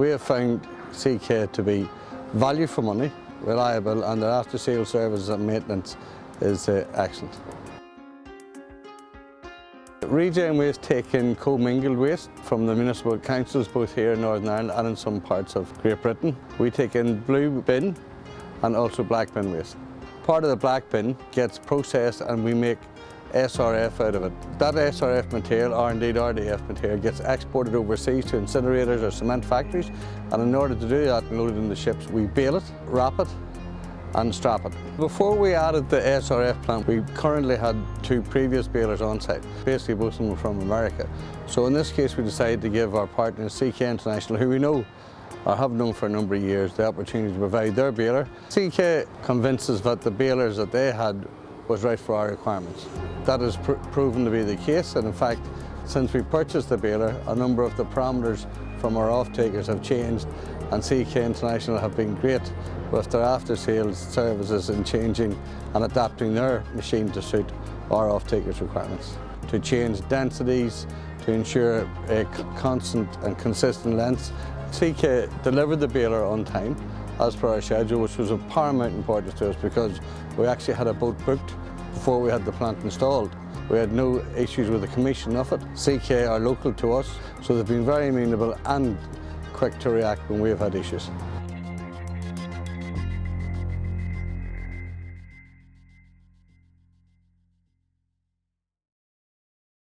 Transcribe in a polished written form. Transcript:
We have found CK to be value for money, reliable, and their after-sales services and maintenance is excellent. Regen waste take in co-mingled waste from the municipal councils both here in Northern Ireland and in some parts of Great Britain. We take in blue bin and also black bin waste. Part of the black bin gets processed and we make SRF out of it. That SRF material, or indeed RDF material, gets exported overseas to incinerators or cement factories, and in order to do that and load it in the ships, we bale it, wrap it and strap it. Before we added the SRF plant, we currently had 2 previous balers on site. Basically both of them were from America. So in this case we decided to give our partners CK International, who we know or have known for a number of years, the opportunity to provide their baler. CK convinces that the balers that they had was right for our requirements. That has proven to be the case, and in fact, since we purchased the baler, a number of the parameters from our off-takers have changed, and CK International have been great with their after-sales services in changing and adapting their machine to suit our off-takers' requirements. To change densities, to ensure a constant and consistent lengths. CK delivered the baler on time, as per our schedule, which was of paramount importance to us because we actually had a boat booked before we had the plant installed. We had no issues with the commission of it. CK are local to us, so they've been very amenable and quick to react when we have had issues.